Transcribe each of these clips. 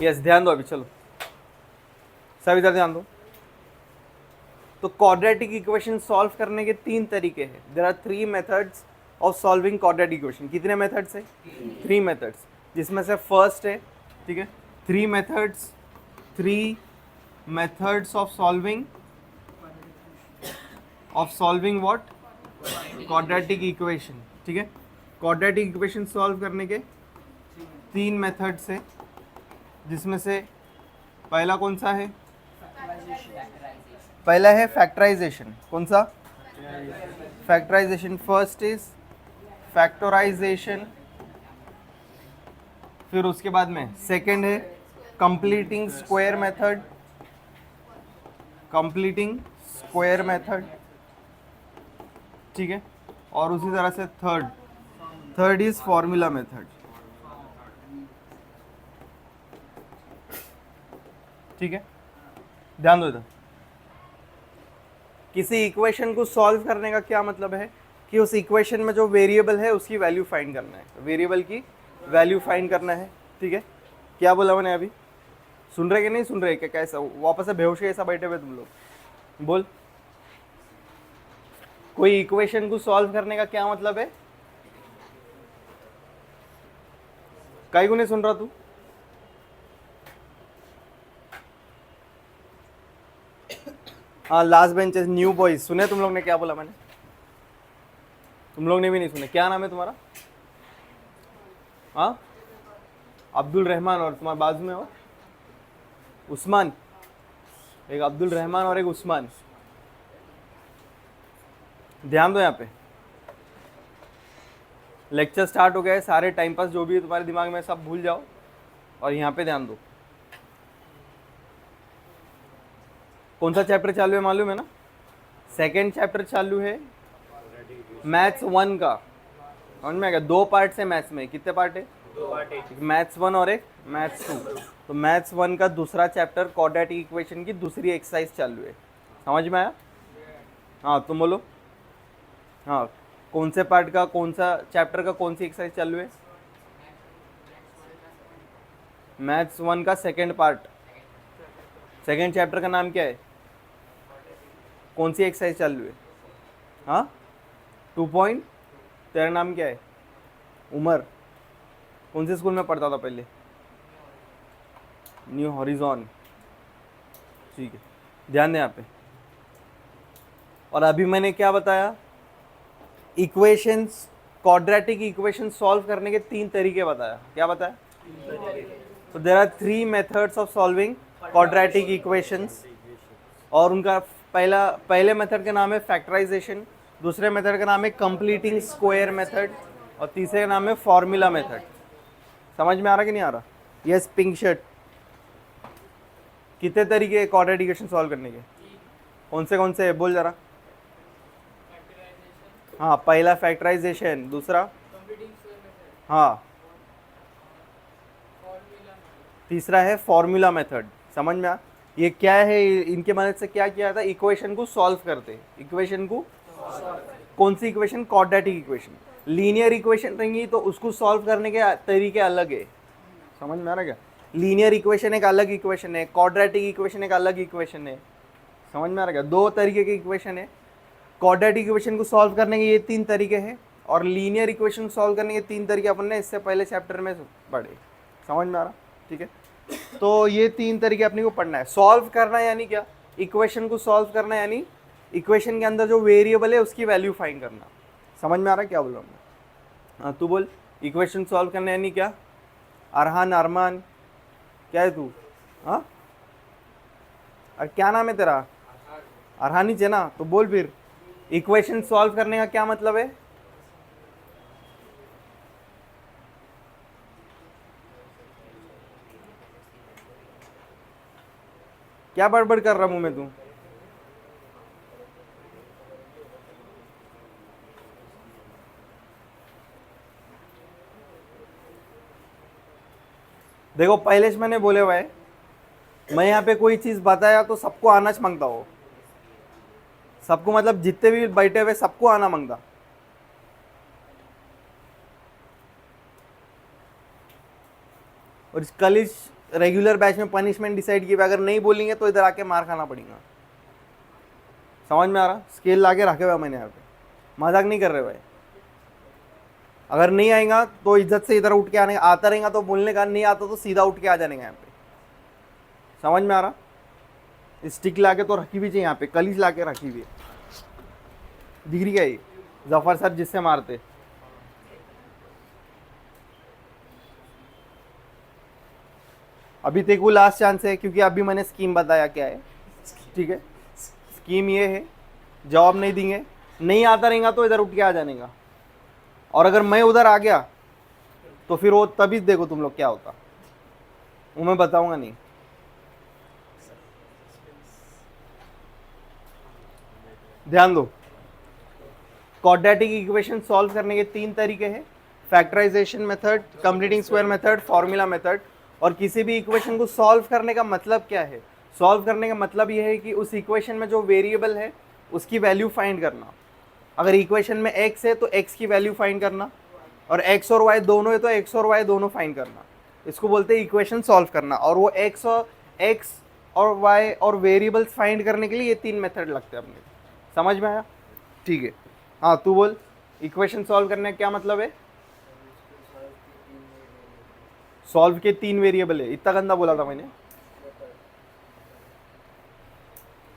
Yes, ध्यान दो अभी, चलो सब इधर ध्यान दो। तो क्वाड्रेटिक इक्वेशन सॉल्व करने के 3 तरीके हैं। There are 3 methods of solving quadratic equation. कितने मेथड्स है? 3 मेथड्स, जिसमें से फर्स्ट है, ठीक है, 3 methods of solving what? Quadratic equation. ठीक है, क्वाड्रेटिक इक्वेशन सॉल्व करने के 3 मेथड्स है, जिसमें से पहला कौन सा है? पहला है फैक्टराइजेशन। कौन सा? फैक्टराइजेशन। फर्स्ट इज फैक्टराइजेशन, फिर उसके बाद में सेकंड है कंप्लीटिंग स्क्वायर मेथड, ठीक है, और उसी तरह से थर्ड इज फॉर्मूला मेथड। ठीक है, ध्यान दो इधर। किसी इक्वेशन को सॉल्व करने का क्या मतलब है कि उस इक्वेशन में जो वेरिएबल है उसकी वैल्यू फाइंड करना है, वेरिएबल की वैल्यू फाइंड करना है। ठीक है, क्या बोला मैंने अभी? सुन रहे कि नहीं सुन रहे? क्या कैसा वापस से बेहोश कैसा बैठे हुए तुम लोग? बोल, कोई इक्वेशन को सॉल्व करने का क्या मतलब है? कई को नहीं सुन रहा तू? हाँ, लास्ट बेंचेस, न्यू बॉयज, सुने तुम लोग ने क्या बोला मैंने? तुम लोग ने भी नहीं सुने। क्या नाम है तुम्हारा? हाँ, अब्दुल रहमान, और तुम्हारे बाजू में और उस्मान। एक अब्दुल रहमान और एक उस्मान। ध्यान दो, यहाँ पे लेक्चर स्टार्ट हो गया है, सारे टाइम पास जो भी है तुम्हारे दिमाग में सब भूल जाओ और यहाँ पे ध्यान दो। कौन सा चैप्टर चालू है मालूम है ना? सेकेंड चैप्टर चालू है मैथ्स 1 का। समझ में आ गया? 2 पार्ट्स है मैथ्स में। कितने पार्ट है? 2 पार्ट है। मैथ्स 1 और एक मैथ्स 2। तो मैथ्स 1 का दूसरा चैप्टर क्वाड्रेटिक इक्वेशन की दूसरी एक्सरसाइज चालू है। समझ में आया? हाँ, तुम बोलो। हाँ, कौन से पार्ट का, कौन सा चैप्टर का, कौन सी एक्सरसाइज चालू है? मैथ्स 1 का सेकेंड पार्ट। सेकेंड चैप्टर का नाम क्या है? कौन सी एक्सरसाइज चालू है? हाँ, 2 पॉइंट। तेरा नाम क्या है? उमर। कौन से स्कूल में पढ़ता था पहले? New horizon. ठीक है, ध्यान दें यहाँ पे। और अभी मैंने क्या बताया? इक्वेशंस, क्वाड्रेटिक इक्वेशन सॉल्व करने के 3 तरीके बताया। क्या बताया? तो there are 3 methods of solving quadratic equations, और उनका पहले मेथड का नाम है फैक्टराइजेशन, दूसरे मेथड का नाम है कंप्लीटिंग स्क्वायर मेथड, और तीसरे का नाम है फॉर्मूला मेथड। समझ में आ रहा कि नहीं आ रहा? Yes, pink shirt. कितने तरीके क्वाड्रेटिक इक्वेशन सॉल्व करने के? कौन से है? बोल जरा। हाँ, पहला फैक्टराइजेशन, दूसरा, हाँ, तीसरा है फॉर्मूला मेथड। समझ में आ? ये क्या है? इनके मदद से क्या किया था? इक्वेशन को सॉल्व करते। इक्वेशन को, कौन सी equation? Quadratic equation. Linear equation रहेंगी तो उसको सॉल्व करने के तरीके अलग है। समझ में आ रहा क्या? लीनियर इक्वेशन एक अलग इक्वेशन है, क्वाड्रेटिक इक्वेशन एक अलग इक्वेशन है। समझ में आ रहा क्या? 2 तरीके की इक्वेशन है। क्वाड्रेटिक इक्वेशन को सॉल्व करने के ये 3 तरीके हैं, और लीनियर इक्वेशन सॉल्व करने के 3 तरीके अपन ने इससे पहले चैप्टर में पढ़े। समझ में आ रहा? ठीक है, तो ये 3 तरीके अपने को पढ़ना है। सॉल्व करना यानी क्या? इक्वेशन को सॉल्व करना यानी इक्वेशन के अंदर जो वेरिएबल है उसकी वैल्यू फाइंड करना। समझ में आ रहा है क्या बोल रहा हूँ मैं? हाँ, तू बोल। इक्वेशन सॉल्व करना यानी क्या? अरहान, अरमान, क्या है तू? हाँ, और क्या नाम है तेरा? अरहानी है ना? तो बोल फिर, इक्वेशन सॉल्व करने का क्या मतलब है? क्या बड़बड़ कर रहा मुंह में तू? देखो, पहले से मैंने बोले हुआ है, मैं यहाँ पे कोई चीज बताया तो सबको आना मांगता हो। सबको मतलब जितने भी बैठे हुए सबको आना मांगता। और कल इस रेगुलर बैच में पनिशमेंट डिसाइड की, अगर नहीं बोलेंगे तो इधर आके मार खाना पड़ेगा। समझ में आ रहा? स्केल ला के रखे हुआ मैंने यहाँ पे, मजाक नहीं कर रहे भाई। अगर नहीं आएगा तो इज्जत से इधर उठ के आने, आता रहेगा तो बोलने का, नहीं आता तो सीधा उठ के आ जाने का यहाँ पे। समझ में आ रहा? स्टिक ला के तो रखी भी चाहिए यहाँ पे, कलीज ला के रखी हुई है। डिग्री क्या है? जफर सर जिससे मारते। अभी तेको लास्ट चांस है, क्योंकि अभी मैंने स्कीम बताया क्या है। ठीक है, स्कीम ये है, जवाब नहीं देंगे, नहीं आता रहेगा तो इधर उठ के आ जाने का। और अगर मैं उधर आ गया तो फिर वो तभी देखो तुम लोग क्या होता, वो मैं बताऊंगा नहीं। ध्यान दो, क्वाड्रेटिक इक्वेशन सॉल्व करने के 3 तरीके हैं, factorisation method, completing square method, formula method. और किसी भी इक्वेशन को सॉल्व करने का मतलब क्या है? सॉल्व करने का मतलब यह है कि उस इक्वेशन में जो वेरिएबल है उसकी वैल्यू फाइंड करना। अगर इक्वेशन में x है तो x की वैल्यू फाइंड करना, और x और y दोनों है तो x और y दोनों फाइंड करना। इसको बोलते हैं इक्वेशन सॉल्व करना। और वो x और y और वेरिएबल्स फाइंड करने के लिए ये 3 मेथड लगते हैं अपने। समझ में आया? ठीक है, हाँ तू बोल, इक्वेशन सॉल्व करने का क्या मतलब है? सॉल्व के 3 वेरिएबल है, इतना गंदा बोला था मैंने।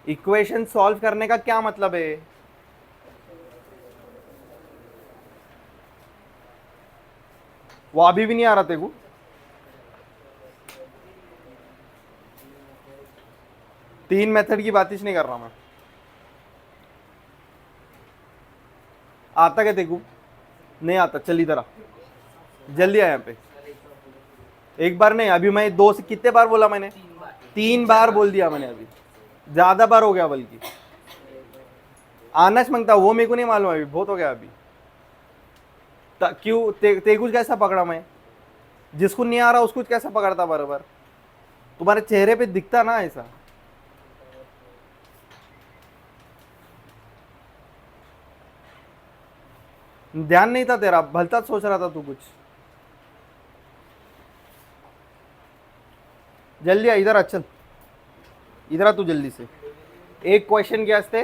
इक्वेशन सॉल्व करने का क्या मतलब है? वो अभी भी नहीं आ रहा तेरे को? तीन मेथड की बात नहीं कर रहा मैं। आता क्या तेरे को? नहीं आता, चल इधर आ, जल्दी आ यहाँ पे। एक बार नहीं, अभी मैं 2 से कितने बार बोला मैंने? 3 बार बोल दिया मैंने, अभी ज्यादा बार हो गया बल्कि। आना मांगता वो मेरे को नहीं मालूम, अभी बहुत हो गया अभी। क्यों ते कुछ कैसा पकड़ा मैं? जिसको नहीं आ रहा उसको कैसा पकड़ता बराबर? तुम्हारे चेहरे पे दिखता ना ऐसा। ध्यान नहीं था तेरा, भलता सोच रहा था तू कुछ। जल्दी आ, इधर आ, चल इधर आ तू जल्दी से। एक क्वेश्चन के वास्ते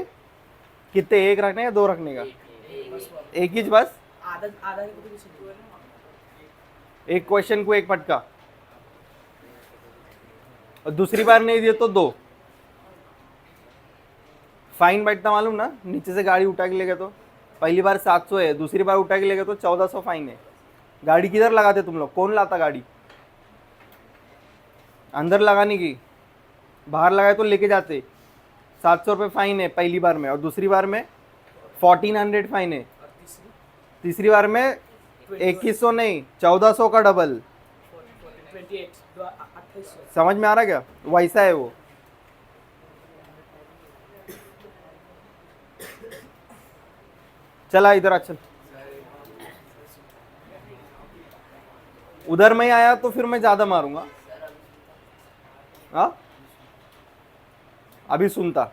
कितने, एक रखने का 2 रखने का? एक ही बस, एक क्वेश्चन को एक पटका। और दूसरी बार नहीं दिए तो 2। फाइन बैठता मालूम ना, नीचे से गाड़ी उठा के ले गए तो। पहली बार 700 है, दूसरी बार उठा के ले गए तो 1400 फाइन है। गाड़ी किधर लगाते तुम लोग? कौन लाता गाड़ी? अंदर लगाने की, बाहर लगाए तो लेके जाते। 700 रुपये फाइन है पहली बार में, और दूसरी बार में 1400 फाइन है। तीसरी बार में 2100 नहीं, 1400 का डबल। समझ में आ रहा क्या? वैसा है वो। चला इधर आ, चल। उधर मैं आया तो फिर मैं ज्यादा मारूंगा। हाँ, अभी सुनता,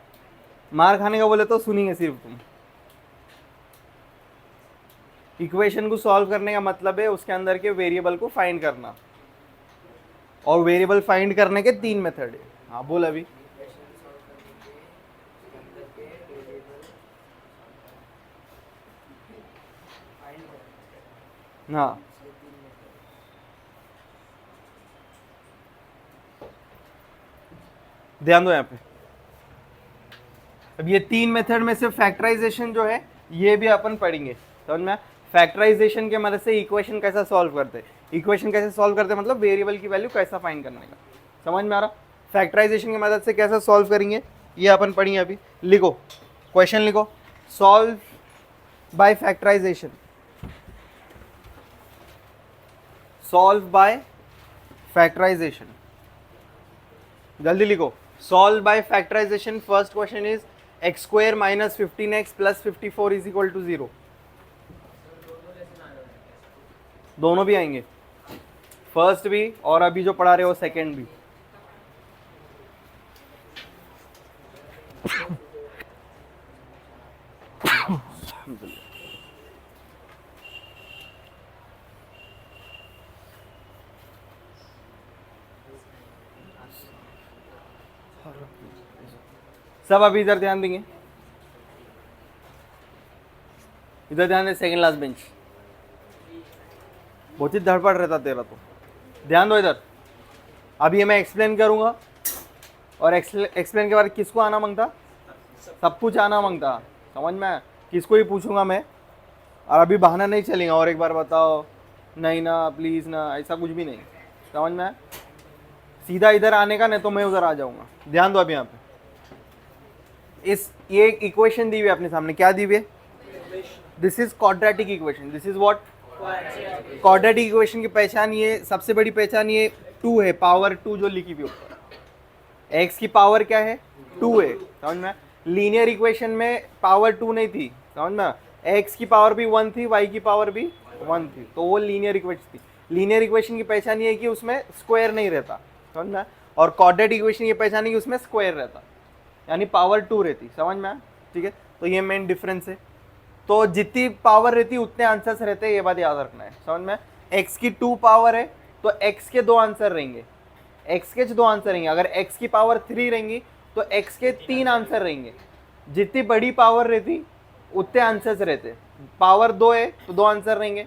मार खाने का बोले तो सुनेंगे सिर्फ तुम। इक्वेशन को सॉल्व करने का मतलब है उसके अंदर के वेरिएबल को फाइंड करना, और वेरिएबल फाइंड करने के 3 मेथड है। हाँ बोल अभी। हाँ, ध्यान दो यहाँ पे। अब ये 3 मेथड में से फैक्टराइजेशन जो है ये भी अपन पढ़ेंगे, समझ में? फैक्टराइजेशन के मदद से इक्वेशन कैसा सॉल्व करते हैं, इक्वेशन कैसे सॉल्व करते हैं मतलब वेरिएबल की वैल्यू कैसा फाइंड करने का। समझ में आ रहा? फैक्टराइजेशन की मदद से कैसा सॉल्व करेंगे ये अपन पढ़ेंगे अभी। लिखो, क्वेश्चन लिखो, solve by factorisation. Solve by factorisation, जल्दी लिखो। Solve by factorisation, first question is x square minus 15x plus 54 is equal to 0। दोनों भी आएंगे, फर्स्ट भी और अभी जो पढ़ा रहे हो सेकंड भी। सब अभी इधर ध्यान देंगे, इधर ध्यान दे, सेकंड लास्ट बेंच। बहुत ही धड़पड़ रहता तेरा तो, ध्यान दो इधर। अभी ये मैं एक्सप्लेन करूंगा और एक्सप्लेन के बाद किसको आना मांगता, सब कुछ आना मांगता, समझ में आया? किसको ही पूछूंगा मैं, और अभी बहाना नहीं चलेगा और एक बार बताओ नहीं ना प्लीज़ ना, ऐसा कुछ भी नहीं, समझ में आया? सीधा इधर आने का, नहीं तो मैं उधर आ जाऊंगा। ध्यान दो। अब यहाँ पे ये एक इक्वेशन दी हुई है अपने सामने, क्या दी हुई है? This is quadratic equation. This is what? Quadratic equation की पहचान, ये सबसे बड़ी पहचान ये 2 है, पावर 2 जो लिखी हुई ऊपर। एक्स की पावर क्या है? 2 है, समझ में? लीनियर इक्वेशन में पावर 2 नहीं थी, समझ में? एक्स की पावर भी 1 थी, वाई की पावर भी 1 थी, तो वो लीनियर इक्वेशन थी। लीनियर इक्वेशन की पहचान ये है कि उसमें स्क्वायर नहीं रहता, समझ में? और क्वाड्रेटिक इक्वेशन की पहचान है कि उसमें स्क्वायर रहता, यानी पावर 2 रहती, समझ में? ठीक है, तो ये मेन डिफरेंस है। तो जितनी पावर रहती उतने आंसर्स रहते हैं, ये बात याद रखना है, समझ में? एक्स की 2 पावर है तो एक्स के 2 आंसर रहेंगे, एक्स के 2 आंसर रहेंगे। अगर एक्स की पावर 3 रहेंगी तो एक्स के 3 आंसर रहेंगे। जितनी बड़ी पावर रहती उतने आंसर्स रहते। पावर 2 है तो 2 आंसर रहेंगे,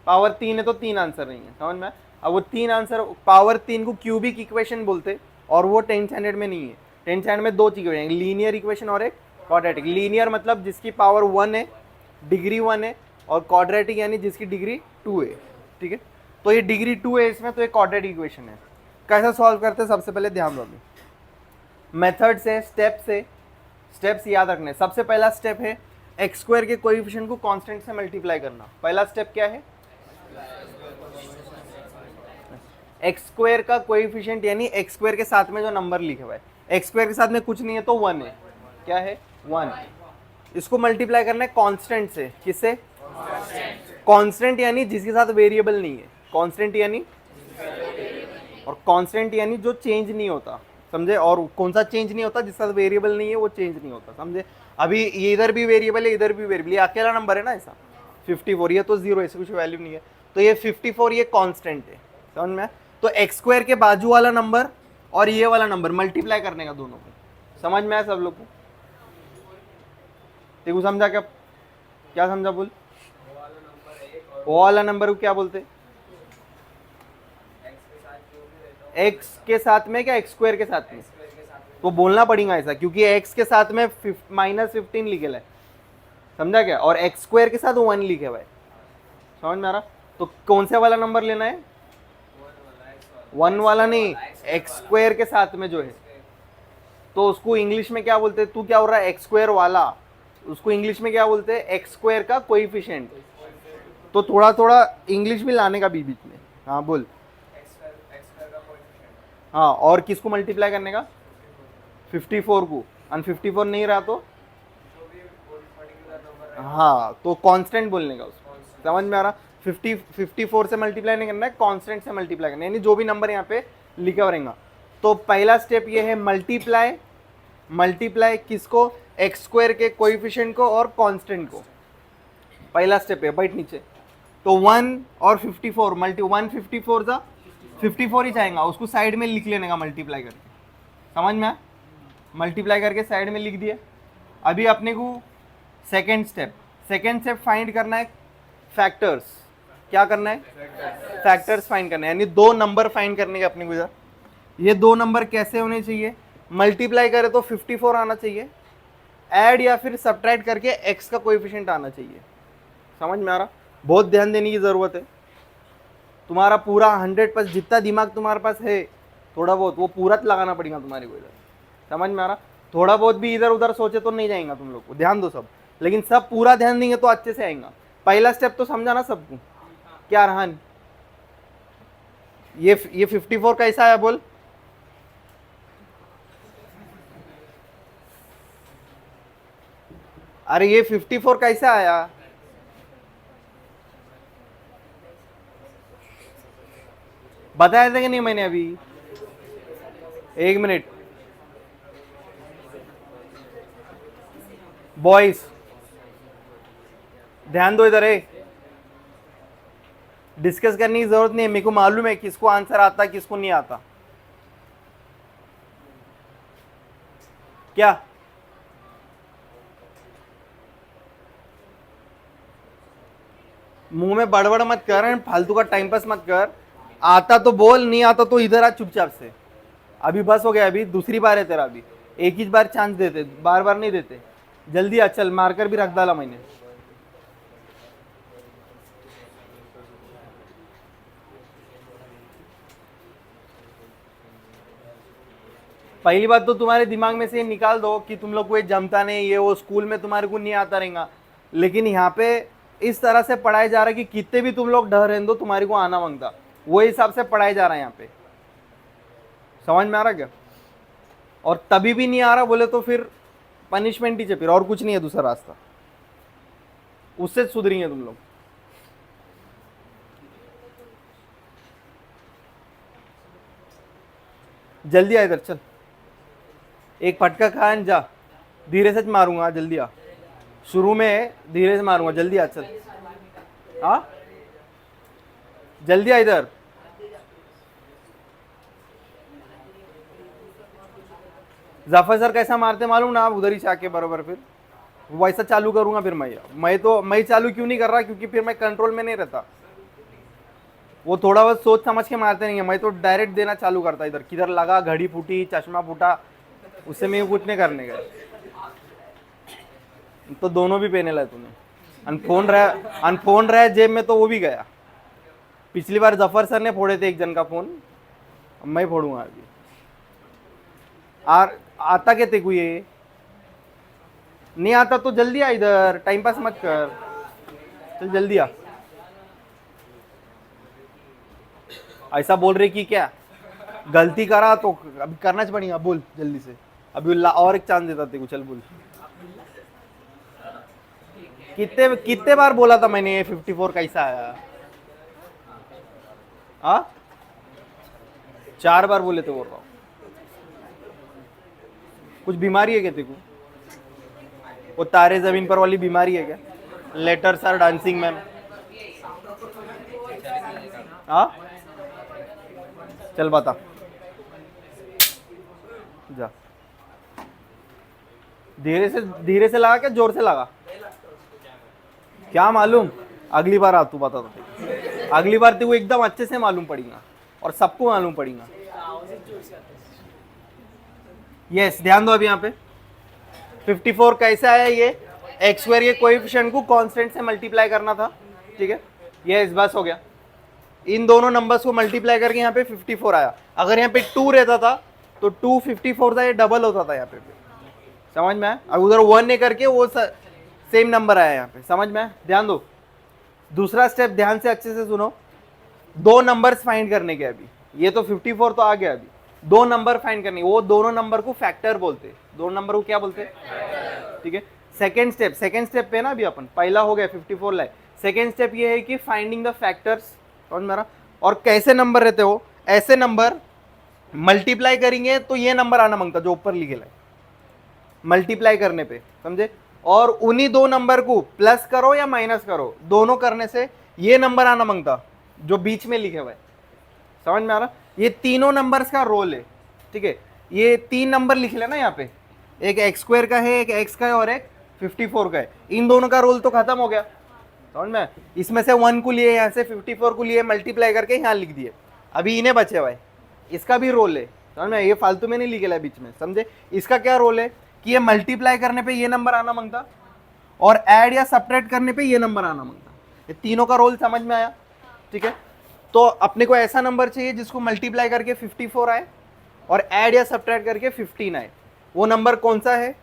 पावर 3 है तो 3 आंसर रहेंगे, समझ में? अब वो 3 आंसर, पावर 3 को क्यूबिक इक्वेशन बोलते, और वो 10th स्टैंडर्ड में नहीं है। 10th स्टैंडर्ड में 2 चीज़ें हैं, लीनियर इक्वेशन और एक क्वाड्रेटिक। लीनियर मतलब जिसकी पावर 1 है, डिग्री 1 है, और क्वाड्रेटिक यानी जिसकी डिग्री 2 है, ठीक है? तो ये डिग्री 2 है इसमें, तो ये क्वाड्रेटिक इक्वेशन है। कैसे सॉल्व करते हैं, सबसे पहले ध्यान दो, मेथड से, स्टेप से, स्टेप्स याद रखने। सबसे पहला स्टेप है एक्स स्क्वायर के कोएफिशिएंट को कांस्टेंट से मल्टीप्लाई करना। पहला स्टेप क्या है? एक्स स्क्वायर का कोएफिशिएंट यानी एक्स स्क्वायर के साथ में जो नंबर लिखे हुआ है, एक्स स्क्वायर के साथ में कुछ नहीं है तो 1 है, क्या है? 1। इसको मल्टीप्लाई करना है कांस्टेंट से। किससे? कांस्टेंट यानी जिसके साथ वेरिएबल नहीं है, कांस्टेंट यानी, और कांस्टेंट यानी जो चेंज नहीं होता, समझे? और कौन सा चेंज नहीं होता? जिसका वेरिएबल नहीं है वो चेंज नहीं होता, समझे? अभी ये इधर भी वेरिएबल है, इधर भी वेरिएबल, ये अकेला नंबर है ना ऐसा, 54, ये तो 0, ऐसे कुछ वैल्यू नहीं है, तो ये 54 ये कांस्टेंट है, समझ में? तो एक्स स्क्वायर के बाजू वाला नंबर और ये वाला नंबर मल्टीप्लाई करने का दोनों को, समझ में आया सब लोग को? देखो समझा क्या? क्या समझा बोल? वो वाला नंबर को क्या बोलते? एक्स के साथ में क्या एक्स स्क्वायर के साथ में? तो बोलना पड़ेगा ऐसा, क्योंकि एक्स के साथ में -15 लिखे है, समझा क्या? और एक्स स्क्वायर के साथ 1 लिखे हुआ है, समझ में आ रहा? तो कौन से वाला नंबर लेना है? 1 वाला नहीं, एक्स स्क्वायर के साथ में जो है, तो उसको इंग्लिश में क्या बोलते हैं? तू क्या हो रहा है? एक्स स्क्वायर वाला, उसको इंग्लिश में क्या बोलते हैं? एक्स स्क्वायर का कोएफिशिएंट। तो थोड़ा थोड़ा इंग्लिश भी लाने का बीच में। हाँ बोल। हाँ, और किसको मल्टीप्लाई करने का? 54 को। और 54 नहीं रहा तो हाँ, तो कांस्टेंट बोलने का उसको, समझ में आ रहा? 54 से मल्टीप्लाई नहीं करना है, कांस्टेंट से मल्टीप्लाई करना है, यानी जो भी नंबर यहाँ पे लिखा रहेगा। तो पहला स्टेप ये है मल्टीप्लाई। मल्टीप्लाई किसको? एक्स स्क्वायर के कोएफिशिएंट को और कांस्टेंट को, पहला स्टेप है। बैठ नीचे। तो 1 और 54 मल्टी 1 54 जा 54 ही जाएगा, उसको साइड में लिख लेने का मल्टीप्लाई करके, समझ में आया? मल्टीप्लाई करके साइड में लिख दिए। अभी अपने को सेकेंड स्टेप फाइंड करना है फैक्टर्स। क्या करना है? फैक्टर्स फाइंड करना है, यानी 2 नंबर फाइंड करने के अपने को इधर। ये 2 नंबर कैसे होने चाहिए? मल्टीप्लाई करे तो 54 आना चाहिए, ऐड या फिर सब्ट्रैक्ट करके एक्स का कोएफिशिएंट आना चाहिए, समझ में आ रहा? बहुत ध्यान देने की ज़रूरत है। तुम्हारा पूरा 100% जितना दिमाग तुम्हारे पास है, थोड़ा बहुत वो पूरा लगाना पड़ेगा तुम्हारे को इधर, समझ में आ रहा? थोड़ा बहुत भी इधर उधर सोचे तो नहीं जाएगा तुम लोग को, ध्यान दो सब, लेकिन सब पूरा ध्यान देंगे तो अच्छे से आएगा। पहला स्टेप तो समझा ना सबको? क्या रहन? ये 54 कैसा आया बोल? अरे ये 54 कैसा आया? बताया था कि नहीं मैंने अभी? 1 मिनट बॉयज, ध्यान दो इधर है। डिस्कस करने की जरूरत नहीं है, मेरे को मालूम है किसको आंसर आता किसको नहीं आता। क्या मुंह में बड़बड़ मत कर एंड फालतू का टाइम पास मत कर। आता तो बोल, नहीं आता तो इधर आ चुपचाप से। अभी बस हो गया, अभी दूसरी बार है तेरा, अभी एक ही बार चांस देते, बार बार नहीं देते। जल्दी आ, चल मारकर भी रख डाला मैंने। पहली बात तो तुम्हारे दिमाग में से ये निकाल दो कि तुम लोग को ये जमता नहीं, ये वो स्कूल में तुम्हारे को नहीं आता रहेगा। लेकिन यहाँ पे इस तरह से पढ़ाया जा रहा है कि कितने भी तुम लोग डर रहने दो, तुम्हारे को आना मांगता, वो हिसाब से पढ़ाया जा रहा है यहाँ पे। समझ में आ रहा क्या? और तभी भी नहीं आ रहा बोले तो फिर पनिशमेंट ही है, फिर और कुछ नहीं है दूसरा रास्ता, उससे सुधरेंगे तुम लोग। जल्दी आ इधर, चल एक फटका खा and जा। धीरे से मारूंगा, जल्दी आ। शुरू में धीरे से मारूंगा, जल्दी आ, चल। हाँ जल्दी आ इधर। जाफर सर कैसा मारते मालूम ना, आप उधर ही आके बरोबर फिर वैसा चालू करूंगा। फिर मैं चालू क्यों नहीं कर रहा, क्योंकि फिर मैं कंट्रोल में नहीं रहता। वो थोड़ा बहुत सोच समझ के मारते नहीं है, मैं तो डायरेक्ट देना चालू करता। इधर किधर लगा, घड़ी फूटी, चश्मा फूटा, उससे मैं कुछ नहीं करने गया। तो दोनों भी पहने लाए तूने। अनफोन रहा जेब में तो वो भी गया। पिछली बार जफर सर ने फोड़े थे एक जन का फोन, अब मैं फोड़ूंगा अभी। आता क्या तेको ये? नहीं आता तो जल्दी आ इधर, टाइम पास मत कर, चल जल्दी आ। ऐसा बोल रहे कि क्या गलती करा तो अभी करना पड़ेगा, बोल जल्दी से। अभी और एक चांस देता तेको, चल बोल। कितने कितने बार बोला था मैंने 54 कैसा आया? हाँ 4 बार बोले थे, बोल रहा हूँ। कुछ बीमारी है क्या तेको? वो तारे जमीन पर वाली बीमारी है क्या? Letters are dancing ma'am. हाँ चल बता, जा। धीरे से लगा क्या जोर से लगा? क्या मालूम, अगली बार आ तू बता तो। अगली बार तेको एकदम अच्छे से मालूम पड़ेगा और सबको मालूम पड़ेगा। यस ध्यान दो अभी यहाँ पे 54 कैसा है? ये एक्स स्क्वायर के कोएफिशिएंट को कांस्टेंट से मल्टीप्लाई करना था, ठीक है। यस बस हो गया। इन दोनों नंबर्स को मल्टीप्लाई करके यहाँ पे 54 आया। अगर यहाँ पे 2 रहता था तो 2 54 था, ये डबल होता था यहाँ पे। समझ में आया? अब उधर 1 ने करके वो सेम नंबर आया यहाँ पे। समझ में आया? ध्यान दो। दूसरा स्टेप ध्यान से अच्छे से सुनो। 2 नंबर्स फाइंड करने के। अभी ये तो 54 तो आ गया, अभी 2 नंबर फाइंड करने। वो दोनों नंबर को फैक्टर बोलते, दोनों नंबर को क्या बोलते? ठीक है। सेकेंड स्टेप पे ना अभी अपन, पहला हो गया 54 लाए। सेकेंड स्टेप ये है कि फाइंडिंग द फैक्टर्स। समझ में आ रहा? और कैसे नंबर रहते हो? ऐसे नंबर मल्टीप्लाई करेंगे तो ये नंबर आना मांगता जो ऊपर लिखे लाए, मल्टीप्लाई करने पे, समझे। और उन्हीं 2 नंबर को प्लस करो या माइनस करो, दोनों करने से ये नंबर आना मांगता जो बीच में लिखे हुए। समझ में आ रहा? ये तीनों नंबर्स का रोल है, ठीक है। ये 3 नंबर लिख लेना यहाँ पे, एक एक्स स्क्वायर का है, एक एक्स का है और एक 54 का है। इन दोनों का रोल तो खत्म हो गया। समझ में? इसमें से 1 को लिए, यहाँ से 54 को लिए, मल्टीप्लाई करके यहाँ लिख दिए। अभी इन्हें बचे हुए, इसका भी रोल है। समझ में? ये फालतू में नहीं लिखे ला बीच में, समझे। इसका क्या रोल है कि ये मल्टीप्लाई करने पे ये नंबर आना मांगता और ऐड या सब्ट्रैक्ट करने पे ये नंबर आना मांगता। ये तीनों का रोल समझ में आया? ठीक है। तो अपने को ऐसा नंबर चाहिए जिसको मल्टीप्लाई करके 54 आए और ऐड या सब्ट्रैक्ट करके 15 आए। वो नंबर कौन सा है?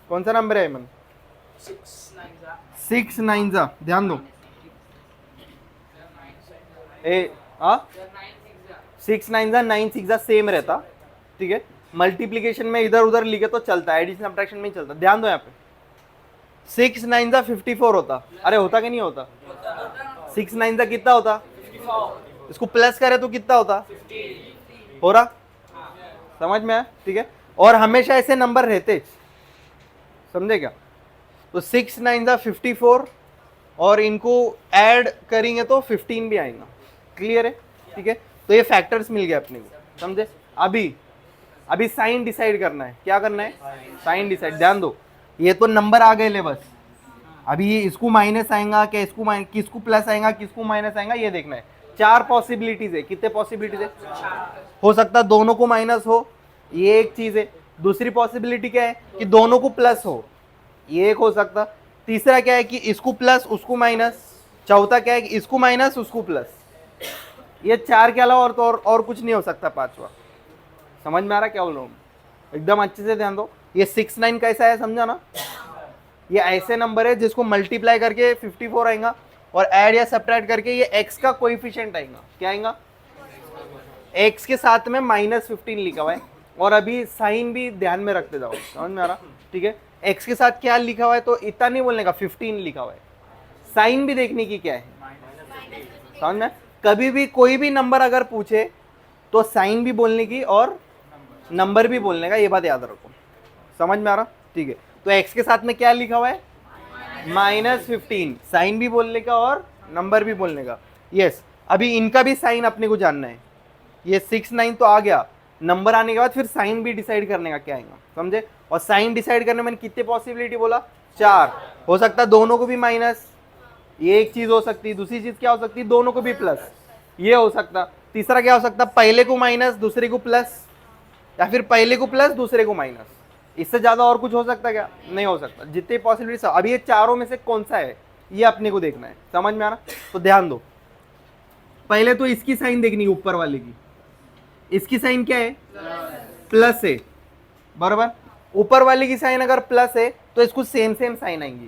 कौन सा नंबर है मन? 6 9 जा। ध्यान दो। 6 9 जा, 9 6 जा सेम रहता, ठीक है। मल्टीप्लीकेशन में इधर उधर लिखे तो चलता, एडिशन सब्ट्रैक्शन में ही चलता। ध्यान दो यहाँ पे 6 9 जा 54 होता। अरे होता कि नहीं होता? 6 9 जा कितना होता? इसको प्लस करे तो कितना होता? हो रहा? समझ में आया? ठीक है। और हमेशा ऐसे नंबर रहते, समझे क्या? तो 6 9 जा 54 और इनको ऐड करेंगे तो 15 भी आएगा। क्लियर है? ठीक है। तो ये फैक्टर्स मिल गए अपने को, समझे। अभी अभी साइन डिसाइड करना है, क्या करना है, साइन डिसाइड। ध्यान दो, ये तो नंबर आ गए ले बस, अभी ये इसको माइनस आएगा क्या, इसको किसको प्लस आएगा, किसको माइनस आएगा, ये देखना है। 4 पॉसिबिलिटीज है, कितने पॉसिबिलिटीज है, हो सकता है दोनों को माइनस हो, ये एक चीज है। दूसरी पॉसिबिलिटी क्या है कि दोनों को प्लस हो, ये एक हो सकता। तीसरा क्या है कि इसको प्लस उसको माइनस। चौथा क्या है कि इसको माइनस उसको प्लस। ये 4 के अलावा और कुछ नहीं हो सकता। पांचवा, समझ में आ रहा क्या बोल रहा हूँ, एकदम अच्छे से ध्यान दो। ये 6 9 कैसा है, समझा ना, ये ऐसे नंबर है जिसको मल्टीप्लाई करके 54 आएगा और ऐड या सब्ट्रैक्ट करके ये x का कोएफिशिएंट आएगा, क्या आएगा, x के साथ में -15 लिखा हुआ है। और अभी साइन भी ध्यान में रखते जाओ, समझ में आ रहा, ठीक है। x के साथ क्या लिखा हुआ है, तो इतना नहीं बोलने का, 15 लिखा हुआ है। साइन भी देखने की क्या है, समझ में। कभी भी कोई भी नंबर अगर पूछे तो साइन भी बोलने की और नंबर भी बोलने का, ये बात याद रखो, समझ में आ रहा, ठीक है। तो x के साथ में क्या लिखा हुआ है, -15, साइन भी बोलने का और नंबर भी बोलने का। यस, अभी इनका भी साइन अपने को जानना है। ये 6 9 तो आ गया, नंबर आने के बाद फिर साइन भी डिसाइड करने का क्या आएगा, समझे। और साइन डिसाइड करने में कितने पॉसिबिलिटी बोला, 4। हो सकता है दोनों को भी माइनस, ये एक चीज हो सकती है। दूसरी चीज क्या हो सकती है, दोनों को भी प्लस, ये हो सकता। तीसरा क्या हो सकता, पहले को माइनस दूसरे को प्लस, या फिर पहले को प्लस दूसरे को माइनस। इससे ज्यादा और कुछ हो सकता क्या, नहीं हो सकता। जितने पॉसिबिलिटी, अभी ये चारों में से कौन सा है, ये अपने को देखना है, समझ में आ रहा। तो ध्यान दो, पहले तो इसकी साइन देखनी है, ऊपर वाले की। इसकी साइन क्या है, प्लस है, बराबर। ऊपर वाले की साइन अगर प्लस है तो इसको सेम सेम साइन आएंगी,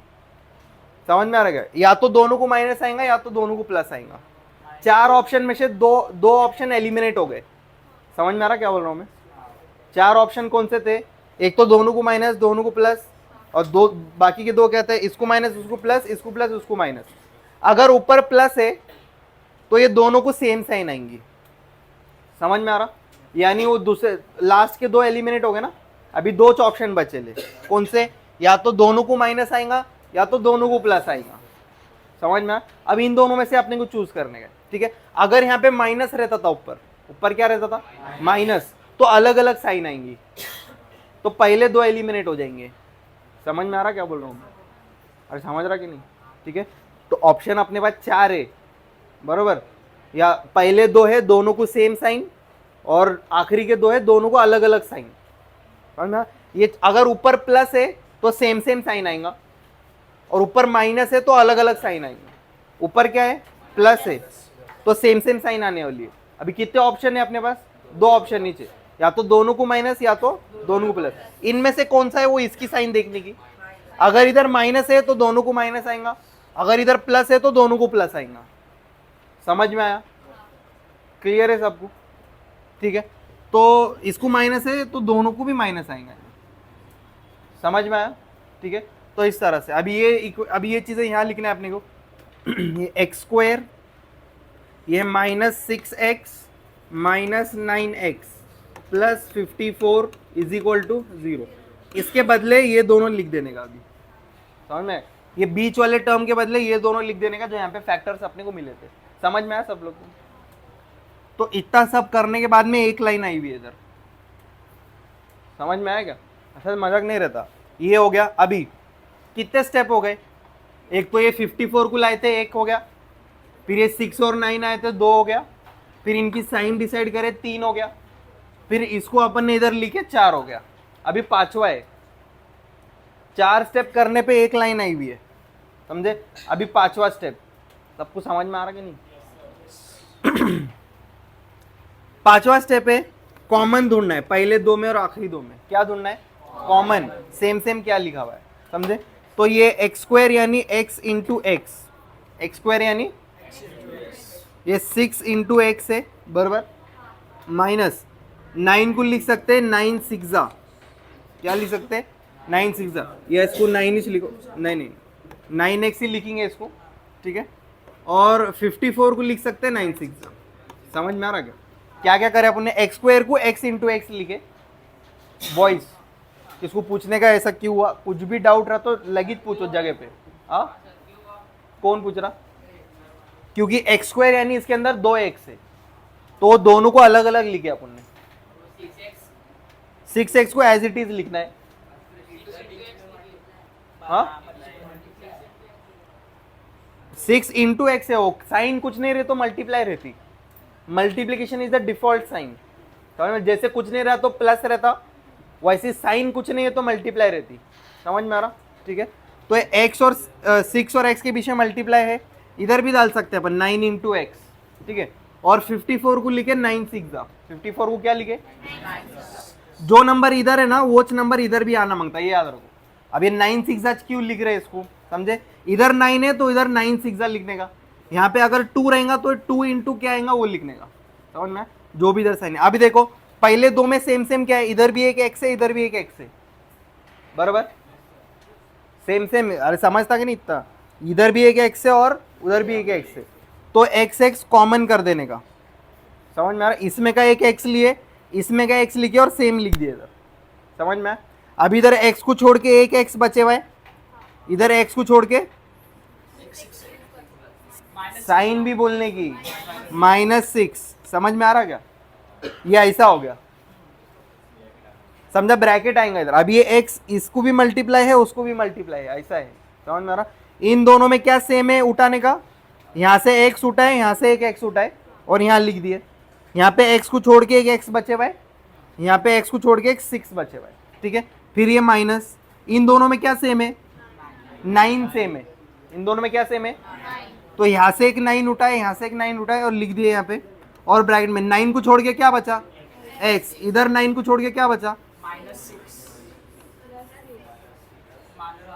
समझ में आ रहा है। या तो दोनों को माइनस आएगा या तो दोनों को प्लस आएगा। 4 ऑप्शन में से दो ऑप्शन एलिमिनेट हो गए, समझ में आ रहा क्या बोल रहा हूं मैं। 4 ऑप्शन कौन से थे, एक तो दोनों को माइनस दोनों को प्लस, और दो बाकी के दो कहते हैं इसको माइनस उसको प्लस, इसको प्लस उसको माइनस। अगर ऊपर प्लस है तो ये दोनों को सेम साइन आएंगी, समझ में आ रहा। यानी वो दूसरे लास्ट के 2 एलिमिनेट हो गए ना। अभी 2 ऑप्शन बचे ले, कौन से, या तो दोनों को माइनस आएगा या तो दोनों को प्लस आएगा, समझ में। अब इन दोनों में से अपने को चूज करने का, ठीक है। अगर यहाँ पे माइनस रहता था, ऊपर क्या रहता था, माइनस, तो अलग अलग साइन आएंगी, तो पहले 2 एलिमिनेट हो जाएंगे, समझ में आ रहा क्या बोल रहा हूँ। अरे समझ रहा कि नहीं, ठीक है। तो ऑप्शन अपने पास 4 है, बरोबर। या पहले 2 है दोनों को सेम साइन, और आखिरी के 2 है दोनों को अलग अलग साइन, समझ में। ये अगर ऊपर प्लस है तो सेम सेम साइन आएगा, और ऊपर माइनस है तो अलग अलग साइन आएंगे। ऊपर क्या है, प्लस है, तो सेम सेम साइन आने वाली है। अभी कितने ऑप्शन है अपने पास, 2 ऑप्शन नीचे, या तो दोनों को माइनस या तो दोनों को प्लस। इनमें से कौन सा है वो इसकी साइन देखने की। अगर इधर माइनस है तो दोनों को माइनस आएगा, अगर इधर प्लस है तो दोनों को प्लस आएगा, समझ में आया, क्लियर है सबको, ठीक है। तो इसको माइनस है तो दोनों को भी माइनस आएंगे, समझ में आया, ठीक है। तो इस तरह से अभी ये चीजें यहाँ लिखना है अपने को। ये x², ये -6x -9x plus 54 is equal to 0। इसके बदले ये दोनों लिख देने का, अभी समझ में। ये बीच वाले टर्म के बदले ये दोनों लिख देने का, जो यहाँ पे फैक्टर्स अपने को मिले थे। समझ में आया सब लोग को। तो इतना सब करने के बाद में एक लाइन आई हुई है इधर, समझ में आया क्या, असल मजाक नहीं रहता। ये हो गया। अभी कितने स्टेप हो गए, एक तो ये 54 को लाए थे, 1 हो गया। फिर ये 6 और 9 आए थे, 2 हो गया। फिर इनकी साइन डिसाइड करे, 3 हो गया। फिर इसको अपन ने इधर लिखे, 4 हो गया। अभी 5वां है। 4 स्टेप करने पे एक लाइन आई हुई है, समझे। अभी 5वां स्टेप, सबको समझ में आ रहा कि नहीं। 5वां स्टेप है कॉमन ढूंढना है, पहले 2 में और आखिरी 2 में। क्या ढूंढना है, कॉमन, सेम सेम क्या लिखा हुआ है, समझे। तो ये x² यानी x इंटू एक्स, x² यानी ये 6 इंटू एक्स है, बराबर। माइनस 9 को लिख सकते हैं 9 6 क्या लिख सकते हैं, 9 6, या इसको 9 ही लिखो, नहीं 9x ही लिखेंगे इसको, ठीक है। और 54 को लिख सकते हैं 9 6। समझ में आ रहा क्या क्या करे अपन ने, x² को x इंटू एक्स लिखे। बॉयज, इसको पूछने का ऐसा क्यों हुआ, कुछ भी डाउट रहा तो लगित पूछो जगह पे। कौन पूछ रहा, क्योंकि x² यानी इसके अंदर 2x है, तो दोनों को अलग अलग लिखे अपन ने। 6x को एज इट इज लिखना है। हाँ 6 इंटू एक्स है, वो साइन कुछ नहीं रहे तो मल्टीप्लाई रहती, multiplication is the default sign. समझ में, जैसे कुछ नहीं रहा तो प्लस रहता, वैसे साइन कुछ नहीं है तो मल्टीप्लाई रहती। समझ में आ रहा? ठीक है, तो एक्स और 6 और एक्स के बीच में मल्टीप्लाई है, इधर भी डाल सकते हैं अपन 9 इंटू एक्स। ठीक है, और 54 को लिखे 9 6 54 को क्या लिखे, जो नंबर इधर है ना वो नंबर इधर भी आना मांगता है, ये याद रखो। अब ये 9 6 क्यों लिख रहे हैं इसको, समझे? इधर 9 है तो इधर 9 6 लिखने का, यहाँ पे अगर 2 रहेगा तो 2 इंटू क्या आएगा वो लिखने का। समझ में, जो भी इधर साइन है। अभी देखो पहले दो में सेम सेम क्या है, इधर भी एक एक्स है इधर भी एक एक्स है, बराबर सेम सेम। अरे समझता कि नहीं इतना, इधर भी एक एक्स है और उधर भी एक एक्स है, तो एक्स एक्स कॉमन कर देने का। समझ में आ रहा? इसमें का एक एक्स लिए, इसमें का एक्स लिखे और सेम लिख दिए इधर। समझ में? अब इधर एक्स को छोड़ के एक एक्स बचे हुए, इधर एक्स को छोड़ के साइन भी बोलने की -6। समझ में आ रहा क्या? ये ऐसा हो गया, समझा? ब्रैकेट आएगा इधर। अब ये x इसको भी मल्टीप्लाई है उसको भी मल्टीप्लाई है, ऐसा है। समझ में आ रहा? इन दोनों में क्या सेम है उठाने का, यहाँ से x उठाए, यहाँ से एक x उठाए और यहाँ लिख दिए। यहाँ पे x को छोड़ के एक x बचे हुए, यहाँ पे x को छोड़ के एक 6 बचे हुए। ठीक है, फिर ये माइनस, इन दोनों में क्या सेम है, 9 सेम है। इन दोनों में क्या सेम है, तो यहाँ से एक 9 उठाए, यहाँ से एक 9 उठाए और लिख दिए यहाँ पे, और ब्रैकेट में 9 को छोड़ के क्या बचा, x, इधर 9 को छोड़ के क्या बचा,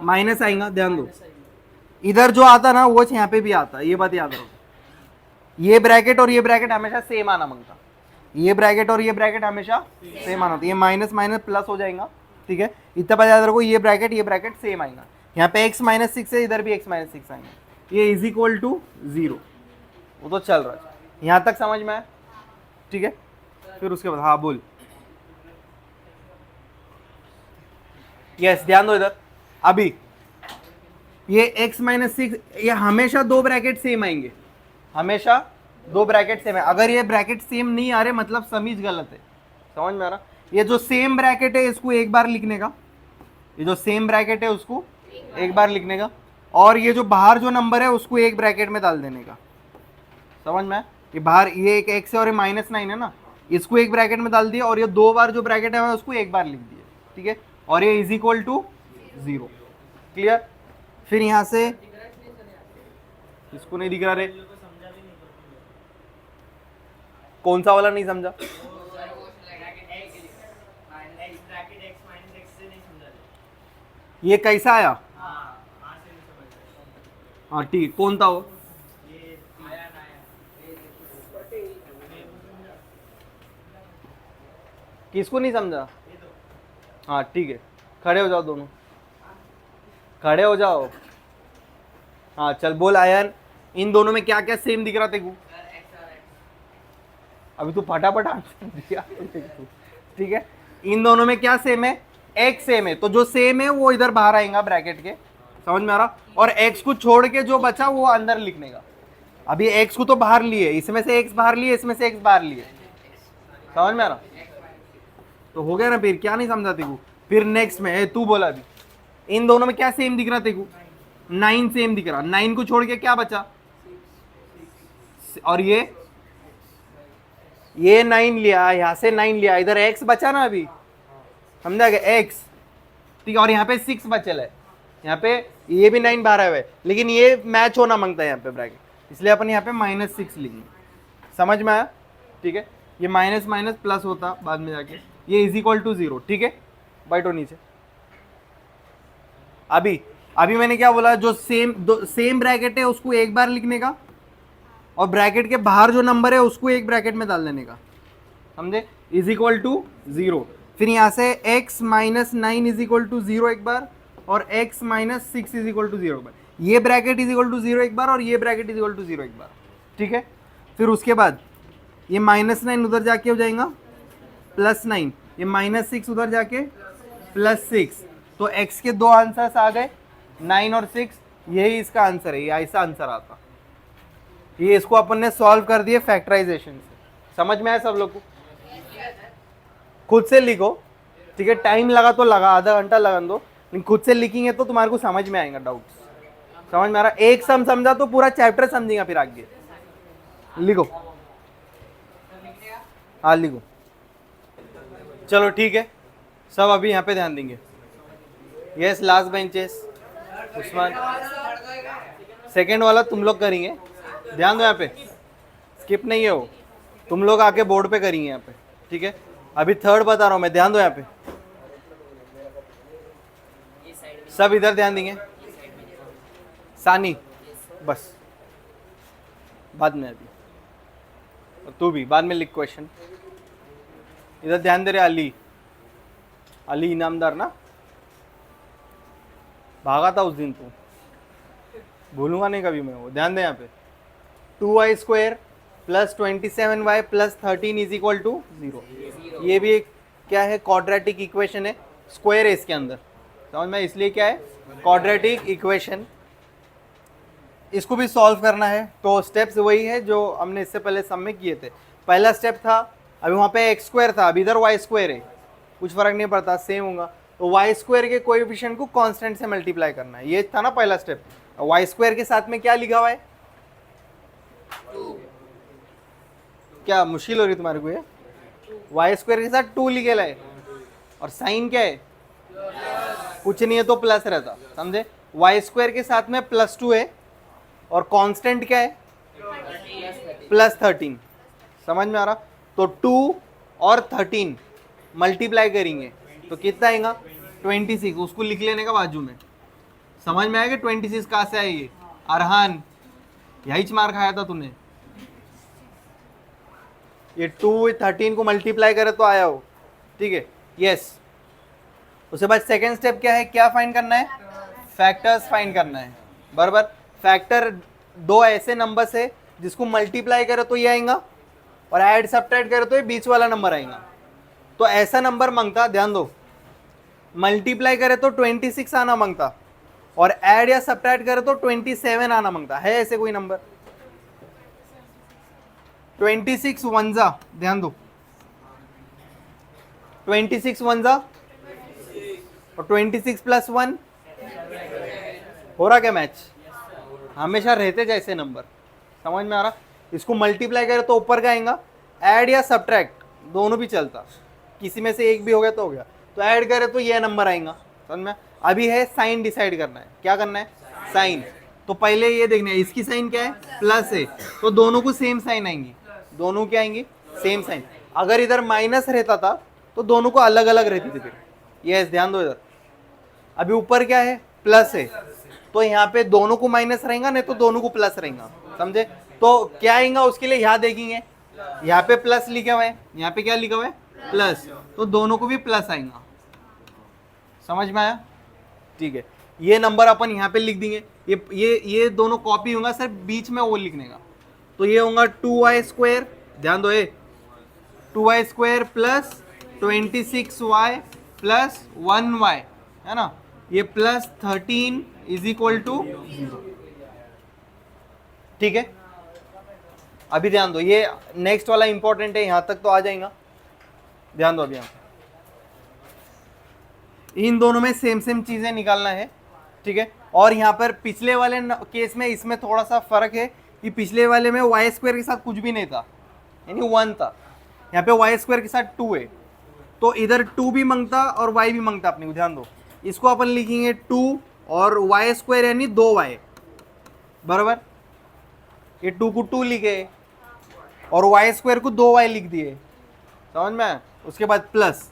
माइनस आएगा। ध्यान दो, इधर जो आता ना वो यहाँ पे भी आता, ये बात याद रखो। ये ब्रैकेट और ये ब्रैकेट हमेशा सेम आना मांगता, ये ब्रैकेट और ये ब्रैकेट हमेशा सेम आना होता। ये माइनस माइनस प्लस हो जाएगा। ठीक है, इतना बात याद रखो, ये ब्रैकेट सेम आएगा। यहाँ पे x -6 है, इधर भी x -6 आएगा, ये इज इक्वल टू 0। वो तो चल रहा है, यहाँ तक समझ में आया? ठीक है, फिर उसके बाद हाँ बोल। यस, ध्यान दो इधर। अभी ये x -6, ये हमेशा दो ब्रैकेट सेम आएंगे, हमेशा दो ब्रैकेट सेम है। अगर ये ब्रैकेट सेम नहीं आ रहे मतलब समीज गलत है। समझ में आ रहा? ये जो सेम ब्रैकेट है इसको एक बार लिखने का, ये जो सेम ब्रैकेट है उसको एक बार लिखने का, और ये जो बाहर जो नंबर है उसको एक ब्रैकेट में डाल देने का। समझ में? ये बाहर ये एक x है और ये -9 है ना, इसको एक ब्रैकेट में डाल दिया, और ये दो बार जो ब्रैकेट है उसको एक बार लिख दिया। ठीक है, और ये इज इक्वल टू 0। क्लियर? फिर यहां से इसको नहीं दिख रहा रे, कौन सा वाला नहीं समझा? ये कैसा आया? हाँ ठीक, कौन था वो? किसको नहीं समझा? हाँ ठीक है, खड़े हो जाओ दोनों, खड़े हो जाओ। हाँ चल बोल आयन, इन दोनों में क्या क्या सेम दिख रहा तेरे को? अभी तू फटाफट आंसर दिया। ठीक है, इन दोनों में क्या सेम है, x सेम है, तो जो सेम है वो इधर बाहर आएगा ब्रैकेट के। समझ में आ रहा? और x को छोड़ के जो बचा वो अंदर लिखने का। अभी x को तो बाहर लिए, इसमें से x बाहर लिए, इसमें से x बाहर लिए। समझ में आ रहा? तो हो गया ना, फिर क्या नहीं समझा तेको? फिर नेक्स्ट में तू बोला अभी, इन दोनों में क्या सेम दिख रहा तेको? 9 सेम दिख रहा, 9 को छोड़ के क्या बचा, और ये 9 लिया, यहाँ से 9 लिया, इधर x बचा ना अभी, समझा गया x? ठीक है, और यहाँ पे 6 बचल है, यहाँ पे ये भी 9 बाहर है, लेकिन ये मैच होना मांगता है यहाँ पे ब्रैकेट, इसलिए अपन यहाँ पे -6 लिखेंगे। समझ में आया? ठीक है, ये माइनस माइनस प्लस होता बाद में जाके, ये इज इक्वल टू 0। ठीक है, बैठो नीचे। अभी मैंने क्या बोला, जो सेम ब्रैकेट है उसको एक बार लिखने का, और ब्रैकेट के बाहर जो नंबर है उसको एक ब्रैकेट में डाल देने का। समझे? Is equal to 0। फिर यहाँ से x -9 इज इक्वल टू 0 एक बार, और x -6 इज इक्वल टू 0 एक बार। ये ब्रैकेट इज इक्वल टू 0 एक बार, और ये ब्रैकेट इज इक्वल टू 0 एक बार। ठीक है, फिर उसके बाद ये -9 उधर जाके हो जाएगा +9, ये -6 उधर जाके +6, तो x के दो आंसर्स आ गए, 9 और 6। यही इसका आंसर है, ये ऐसा आंसर आता। ये इसको अपन ने सॉल्व कर दिए फैक्टराइजेशन से। समझ में आया सब लोग को? खुद से लिखो, ठीक है, टाइम लगा तो लगा, आधा घंटा लगा दो, लेकिन खुद से लिखेंगे तो तुम्हारे को समझ में आएगा डाउट्स। समझ में आ रहा? एक सम समझा तो पूरा चैप्टर समझेगा फिर आगे। लिखो, हाँ लिखो। चलो ठीक है, सब अभी यहाँ पे ध्यान देंगे। Yes, last benches Usman. Second वाला तुम लोग करेंगे, ध्यान दो यहाँ पे, स्किप नहीं है वो, तुम लोग आके बोर्ड पे करेंगे यहाँ पे, ठीक है। अभी थर्ड बता रहा हूँ मैं, ध्यान दो यहाँ पे, सब इधर ध्यान देंगे। सानी बस बाद में, अभी और तू भी बाद में लिख क्वेश्चन। इधर ध्यान दे रहे, अली, अली इनामदार ना, भागा था उस दिन तू, भूलूंगा नहीं कभी मैं वो। ध्यान दे यहाँ पे, 2y² plus 27y plus 13 is equal to 0। ये भी एक क्या है, क्वाड्रेटिक इक्वेशन है, स्क्वायर है इसके अंदर, समझ में, इसलिए क्या है, क्वाड्रेटिक इक्वेशन। इसको भी सॉल्व करना है, तो स्टेप्स वही है जो हमने इससे पहले सम में किए थे। पहला स्टेप था, अभी वहाँ पे x² था, अभी इधर y² है, कुछ फर्क नहीं पड़ता, सेम होगा। तो y² के कोएफिशिएंट को कांस्टेंट से मल्टीप्लाई करना है, ये था ना पहला स्टेप। y² के साथ में क्या लिखा हुआ है, क्या मुश्किल हो रही तुम्हारे को ये, y² के साथ 2 लिखेला है, और साइन क्या है, कुछ नहीं है तो प्लस रहता, समझे। y² के साथ में +2 है, और कांस्टेंट क्या है, +13, समझ में आ रहा। तो 2 और 13 मल्टीप्लाई करेंगे तो कितना आएगा, 26, उसको लिख लेने का बाजू में। समझ में आएगा 26 कहाँ से आएगी, अरहान यही मार खाया था तूने, ये 2 13 को मल्टीप्लाई करे तो आया हो, ठीक है। यस, उसके बाद सेकेंड स्टेप क्या है, क्या फाइंड करना है, फैक्टर्स फाइंड करना है, बराबर। फैक्टर दो ऐसे नंबर्स है जिसको मल्टीप्लाई करे तो ये आएगा, और ऐड सब्ट्रैक्ट करे तो ये बीच वाला नंबर आएगा। तो ऐसा नंबर मांगता, ध्यान दो, मल्टीप्लाई करे तो 26 आना मांगता, और ऐड या सब्ट्रैक्ट करे तो 27 आना मांगता है। ऐसे कोई नंबर 26 1 ध्यान दो, 26 1 और 26 + 1 हो रहा क्या मैच, हमेशा रहते जैसे नंबर, समझ में आ रहा। इसको मल्टीप्लाई करे तो ऊपर का आएगा, ऐड या सब्ट्रैक्ट दोनों भी चलता, किसी में से एक भी हो गया तो हो गया। तो ऐड करे तो ये नंबर आएगा, समझ में। अभी है साइन डिसाइड करना है, क्या करना है, साइन। तो पहले ये देखना है, इसकी साइन क्या है, प्लस है, तो दोनों को सेम साइन आएंगी, दोनों क्या आएंगी, सेम साइन। अगर इधर माइनस रहता था तो दोनों को अलग अलग रहती थी फिर। यस, ध्यान दो इधर, अभी ऊपर क्या है, प्लस है, तो यहाँ पे दोनों को माइनस रहेगा, नहीं तो दोनों को प्लस रहेगा, समझे। तो क्या आएगा उसके लिए, यहाँ देखेंगे, यहाँ पे प्लस लिखा हुआ है, यहाँ पे क्या लिखा हुआ है, प्लस, तो दोनों को भी प्लस आएगा, समझ में आया, ठीक है। ये नंबर अपन यहाँ पे लिख देंगे, ये दोनों कॉपी होगा, सिर्फ बीच में वो लिखने का। तो ये होगा 2y², ध्यान दो, ये 2y² plus 26y plus 1y है ना, ये प्लस 13 इज इक्वल टू 0, ठीक है। अभी ध्यान दो, ये नेक्स्ट वाला इंपॉर्टेंट है, यहां तक तो आ जाएगा, ध्यान दो। अभी यहां इन दोनों में सेम सेम चीजें निकालना है, ठीक है। और यहाँ पर पिछले वाले केस में इसमें थोड़ा सा फर्क है कि पिछले वाले में y² के साथ कुछ भी नहीं था, यानी 1 था, यहाँ पे y² के साथ 2 है, तो इधर 2 भी मांगता और y भी मांगता अपने को, ध्यान दो। इसको अपन लिखेंगे 2 और y² यानी 2y, बराबर। ये 2 को 2 लिखे और y² को 2y लिख दिए, समझ में। उसके बाद प्लस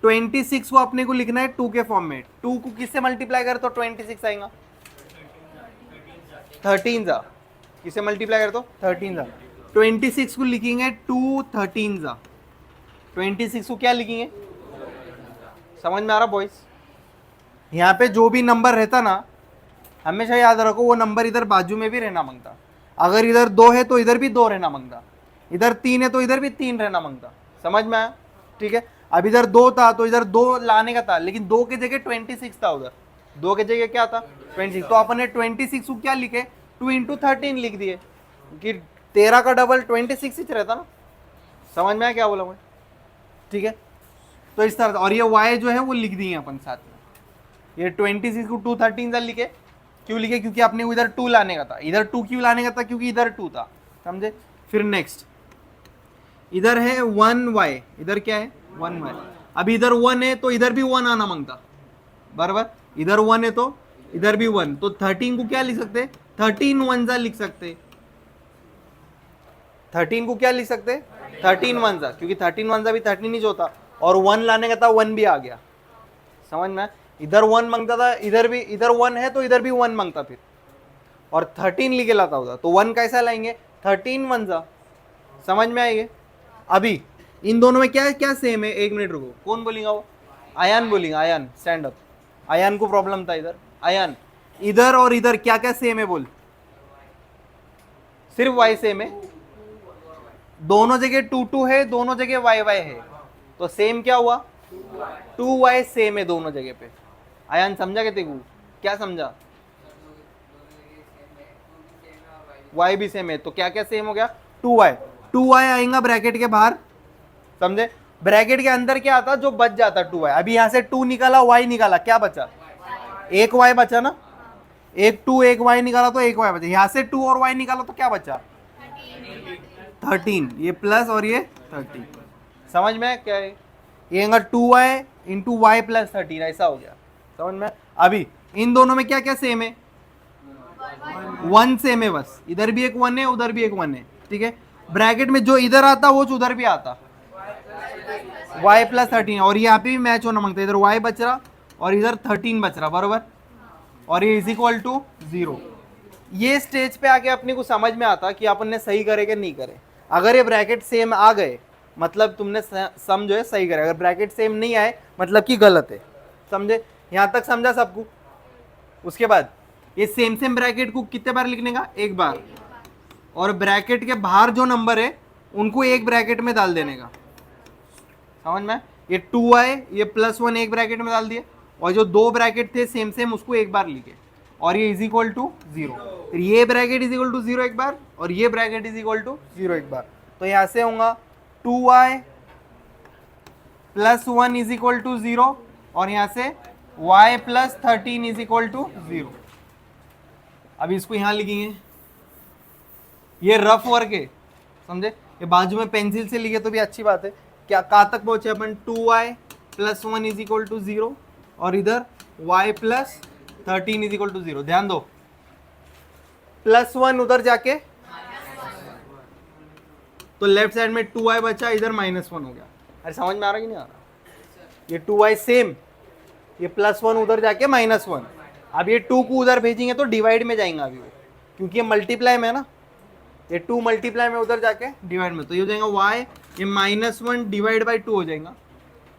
26 को अपने को लिखना है 2 के फॉर्म में, 2 को किससे मल्टीप्लाई करे तो 26 आएगा, 13 जा, किससे मल्टीप्लाई करे तो 13 जा। 26 को लिखेंगे 2 13 जा, 26 को क्या लिखेंगे, समझ में आ रहा बॉयस। यहाँ पे जो भी नंबर रहता ना, हमेशा याद रखो वो नंबर इधर बाजू में भी रहना मांगता। अगर इधर 2 है तो इधर भी 2 रहना मांगता, इधर 3 है तो इधर भी 3 रहना मांगता, समझ में आया, ठीक है। अब इधर 2 था तो इधर 2 लाने का था, लेकिन 2 के जगह 26 था, उधर 2 के जगह क्या था 26, तो अपन ने 26 को क्या लिखे 2 × 13 लिख दिए, कि 13 का डबल 26 ही रहता ना, समझ में आया क्या बोला मैं, ठीक है। तो इस तरह, और ये y जो है वो लिख दिए अपन साथ में। ये 26 को 213 से लिखे, क्यों लिखे? क्योंकि आपने इधर 2 लाने का था। इधर 2 क्यों लाने का था? क्योंकि इधर 2 था, समझे? फिर नेक्स्ट इधर है 1y, इधर क्या है 1y। अब इधर 1 है तो इधर भी 1 आना मांगता, बराबर? इधर 1 है तो इधर भी 1, तो 13 को क्या लिख सकते? 13 वन जा लिख सकते। 13 को क्या लिख सकते? 13 वन जा, क्योंकि 13 वन जा भी 13 ही जो था, और 1 लाने का था, 1 भी आ गया, समझ में? इधर 1 मांगता था, इधर भी, इधर 1 है तो इधर भी 1 मांगता फिर, और 13 लिखे लाता होता, तो 1 कैसा लाएंगे? 13 वन जा, समझ में आएगी? अभी इन दोनों में क्या क्या सेम है? एक मिनट रुको, कौन बोलेगा? वो आयान बोलेगा। Ayaan stand up. आयान को प्रॉब्लम था इधर। आयान, इधर और इधर क्या क्या सेम है बोल? सिर्फ y सेम है, दोनों जगह 2 2 है, दोनों जगह y y है, तो सेम क्या हुआ? 2y सेम है दोनों जगह पे। आयान समझा? क्या तेगू क्या समझा? y भी सेम है, तो क्या क्या सेम हो गया? 2y। 2y आएगा ब्रैकेट के बाहर, समझे? ब्रैकेट के अंदर क्या आता? जो बच जाता 2y। अभी यहां से 2 निकाला, y निकाला, क्या बचा? एक y बचा ना, एक 2 एक y निकाला तो एक y बचा। यहां से 2 और y निकाला तो क्या बचा? 13। ये प्लस और ये 13, समझ में क्या है? ये 2y इंटू वाई प्लस 13, ऐसा हो गया, समझ में? अभी इन दोनों में क्या क्या सेम है? 1 सेम है बस, इधर भी एक 1 है, उधर भी एक 1 है, ठीक है? ब्रैकेट में जो इधर आता वो उधर भी आता, y प्लस 13, और यहाँ पे भी मैच होना मांगता है। इधर y बच रहा और इधर 13 बच रहा, बरोबर? और ये इज इक्वल टू 0। ये स्टेज पे आके अपने को समझ में आता कि अपन ने सही करे कि नहीं करे। अगर ये ब्रैकेट सेम आ गए मतलब तुमने सम जो है सही करे, अगर ब्रैकेट सेम नहीं आए मतलब कि गलत है, समझे? यहाँ तक समझा सबको? उसके बाद ये सेम सेम ब्रैकेट को कितने बार लिखने का? एक बार, और ब्रैकेट के बाहर जो नंबर है उनको एक ब्रैकेट में डाल देने का, समझ में? ये 2y ये +1 एक ब्रैकेट में डाल दिए, और जो दो ब्रैकेट थे सेम सेम उसको एक बार लिखे, और ये इज इक्वल टू 0। फिर ये ब्रैकेट इज इक्वल टू 0 एक बार, और ये ब्रैकेट इज इक्वल टू 0 एक बार। तो यहाँ से होगा 2y + 1 इज इक्वल टू 0, और यहाँ से y + 13 इज इक्वल टू 0। अभी इसको यहाँ लिखेंगे, ये रफ वर्क है, समझे? ये बाजू में पेंसिल से लिखे तो भी अच्छी बात है। क्या कहाँ तक पहुंचे अपन? 2y + 1 इज इक्वल टू 0, और इधर y + 13 इज इक्वल टू 0। ध्यान दो, +1 उधर जाके तो लेफ्ट साइड में 2y बचा, इधर -1 हो गया। अरे समझ में आ रहा कि नहीं आ रहा? ये 2y सेम, ये +1 उधर जाके -1। अब ये 2 को उधर भेजेंगे तो डिवाइड में जाएंगे अभी वो, क्योंकि ये मल्टीप्लाई में है ना, ये 2 मल्टीप्लाई में उधर जाके डिवाइड में, तो ये हो जाएगा y, ये -1 डिवाइड बाई 2 हो जाएगा,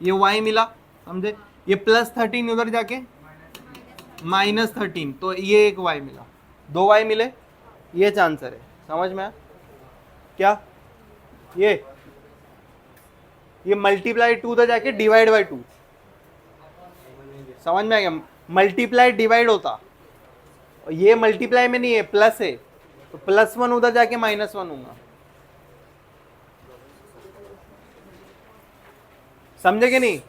ये y मिला, समझे? ये +13 उधर जाके -13, तो ये एक y मिला, 2 y मिले, ये आंसर है। समझ में आया क्या? ये मल्टीप्लाई 2 उधर जाके डिवाइड बाई 2, समझ में आ गया? मल्टीप्लाई डिवाइड होता, और ये मल्टीप्लाई में नहीं है, प्लस है, तो +1 उधर जाके -1 होगा। समझे कि नहीं?